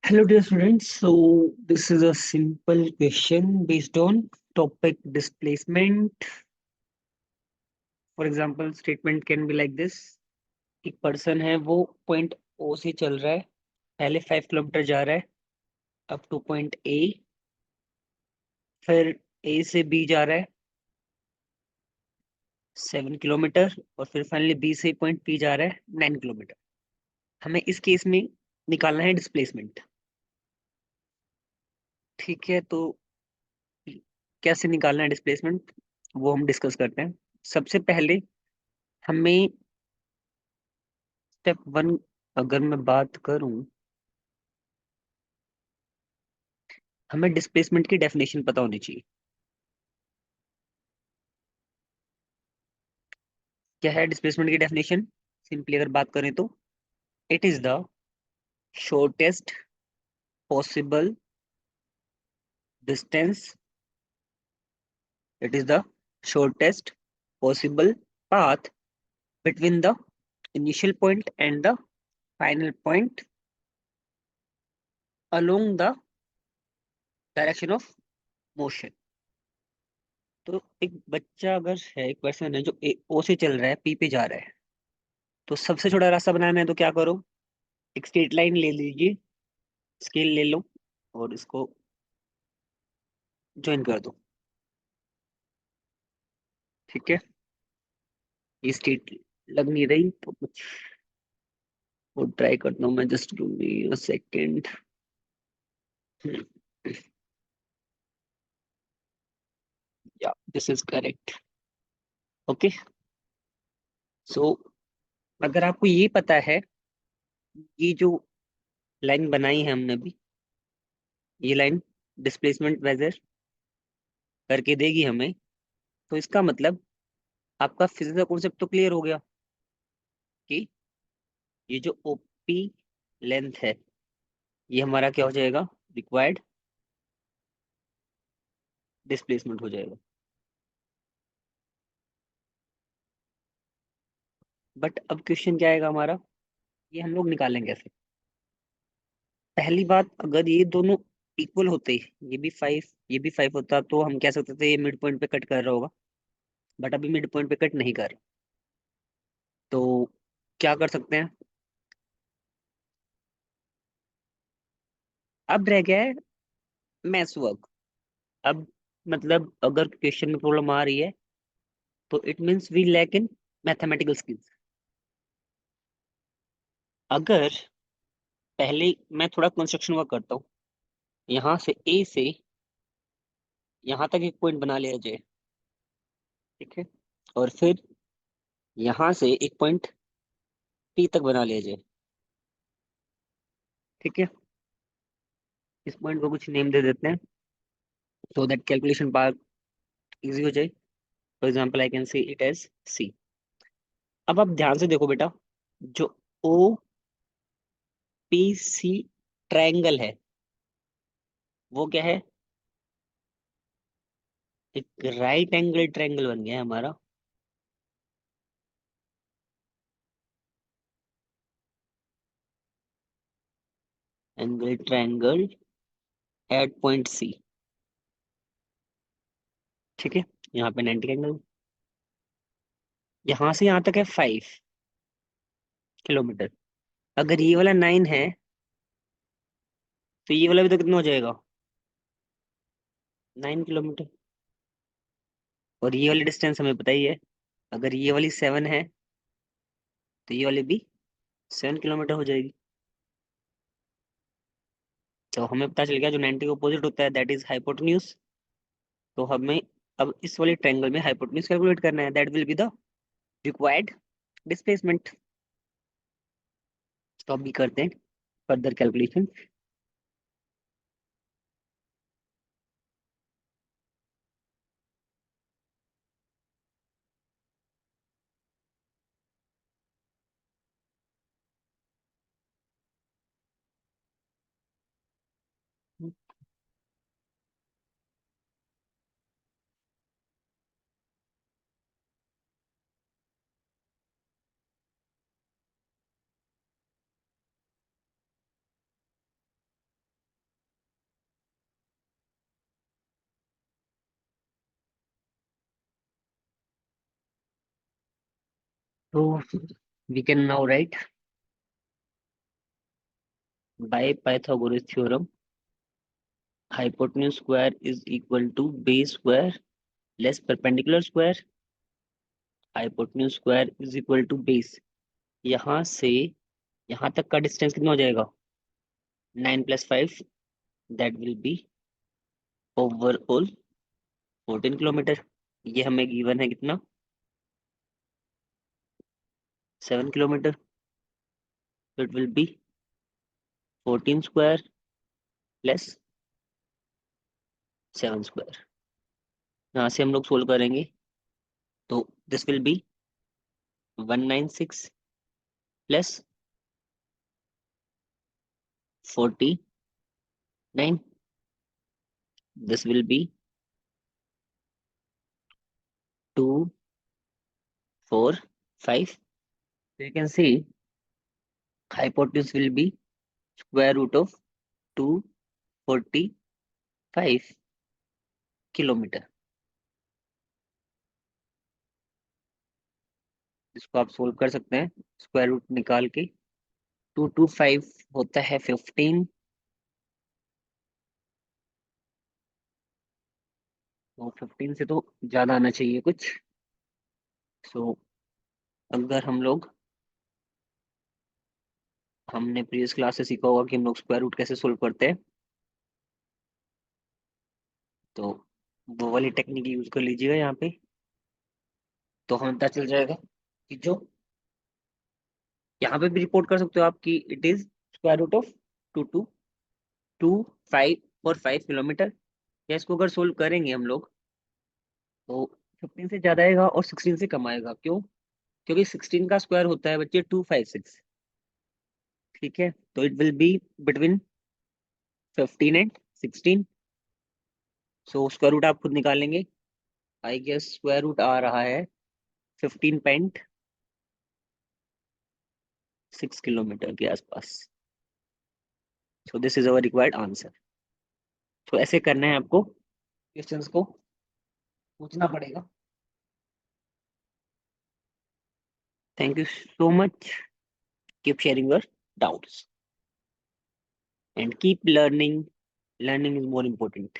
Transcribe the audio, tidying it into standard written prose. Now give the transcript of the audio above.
Hello, dear students. So, this is a simple question based on topic displacement. For example, statement can be like this. एक person है वो point ओ से चल रहा है, पहले 5 किलोमीटर जा रहा है अप टू पॉइंट ए, फिर ए से बी जा रहा है 7 किलोमीटर, और फिर फाइनली बी से पॉइंट पी जा रहा है 9 किलोमीटर। हमें इस केस में निकालना है डिस्प्लेसमेंट। ठीक है, तो कैसे निकालना है डिस्प्लेसमेंट वो हम डिस्कस करते हैं। सबसे पहले हमें स्टेप वन अगर मैं बात करूं, हमें डिस्प्लेसमेंट की डेफिनेशन पता होनी चाहिए। क्या है डिस्प्लेसमेंट की डेफिनेशन? सिंपली अगर बात करें तो it is the shortest possible distance, it is the shortest possible path between the initial point and the final point along the direction of motion. तो एक बच्चा अगर है, एक पर्सन है जो ओ से चल रहा है पी पे जा रहा है, तो सबसे छोटा रास्ता बनाना है तो क्या करो, एक स्ट्रेट लाइन ले लीजिए, स्केल ले लो और इसको ज्वाइन कर दो। ठीक है, ये स्ट्रेट लग नहीं रही तो कुछ और ट्राई करता हूँ मैं, just give me a second. या दिस इज करेक्ट। ओके, सो अगर आपको ये पता है, ये जो लाइन बनाई है हमने अभी, ये लाइन डिस्प्लेसमेंट मेजर करके देगी हमें, तो इसका मतलब आपका फिजिक्स का कॉन्सेप्ट तो क्लियर हो गया कि ये जो ओपी लेंथ है, ये हमारा क्या हो जाएगा, रिक्वायर्ड डिस्प्लेसमेंट हो जाएगा। बट अब क्वेश्चन क्या आएगा हमारा, ये हम लोग निकालेंगे कैसे? पहली बात, अगर ये दोनों इक्वल होते, ये भी 5 ये भी 5 होता, तो हम कह सकते थे ये मिड पॉइंट पे कट कर रहा होगा। बट अभी मिड पॉइंट पे कट नहीं कर रहा, तो क्या कर सकते हैं? अब रह गया है मैथ्स वर्क। अब मतलब अगर क्वेश्चन में प्रॉब्लम आ रही है तो it means we lack in mathematical skills. अगर पहले मैं थोड़ा कंस्ट्रक्शन वर्क करता हूँ, यहाँ से ए से यहाँ तक एक पॉइंट बना लिया जाए। ठीक है, और फिर यहाँ से एक पॉइंट पी तक बना लिया जाए। ठीक है, इस पॉइंट को कुछ नेम दे देते हैं so that calculation part easy हो जाए। For example I can say it as C. अब आप ध्यान से देखो बेटा, जो ओ पी सी ट्रायंगल है वो क्या है, एक राइट एंगल ट्रायंगल बन गया है हमारा। Angle triangle at point C. ठीक है, यहाँ पे 90 एंगल, यहाँ से यहाँ तक है 5 किलोमीटर। अगर ये वाला 9 है तो ये वाला भी तो कितना हो जाएगा, 9 किलोमीटर। और ये वाली डिस्टेंस हमें पता ही है, अगर ये वाली 7 है तो ये वाली भी 7 किलोमीटर हो जाएगी। तो हमें पता चल गया जो 90 का अपोजिट होता है दैट इज हाइपोटेन्यूज। तो हमें अब इस वाले ट्रायंगल में हाइपोटेन्यूज कैलकुलेट करना है, that will be the required displacement. तो अभी करते हैं further calculation. So we can now write by Pythagoras theorem, hypotenuse square is equal to base square less perpendicular square. Hypotenuse square is equal to base, यहाँ से यहाँ तक का distance कितना हो जाएगा, 9 + 5, that will be overall 14 kilometre. ये हमें गिवन है कितना, 7 किलोमीटर। तो it will B 14 square plus 7 square. यहाँ से हम लोग सोल्व करेंगे तो this will be 196 plus 49, this will be 245। You can see hypotenuse will be square root of 245 kilometre. इसको आप सोल्व कर सकते हैं स्क्वायर रूट निकाल के। 225 होता है 15, तो 15 से तो ज्यादा आना चाहिए कुछ। सो अगर हम लोग, हमने प्रीवियस क्लास से सीखा होगा कि हम लोग स्क्वायर रूट कैसे सोल्व करते हैं, तो वो वाली टेक्निक यूज कर लीजिएगा यहाँ पे। तो हमें पता चल जाएगा कि जो यहाँ पे भी रिपोर्ट कर सकते हो आप कि it is square root of 2, 5 या इसको अगर सोल्व करेंगे हम लोग तो 15 से ज्यादा आएगा और 16 से कम आएगा। क्यों? क्योंकि 16 का स्क्वायर होता है बच्चे 256। ठीक है, तो it will be between 15 and 16। So square root आप खुद निकालेंगे। आई गेस स्क्वायर रूट आ रहा है 15.6 किलोमीटर के आसपास। So this is our required answer. तो ऐसे करना है आपको, क्वेश्चंस को पूछना पड़ेगा। Thank you so much, keep sharing your doubts and keep learning, learning is more important.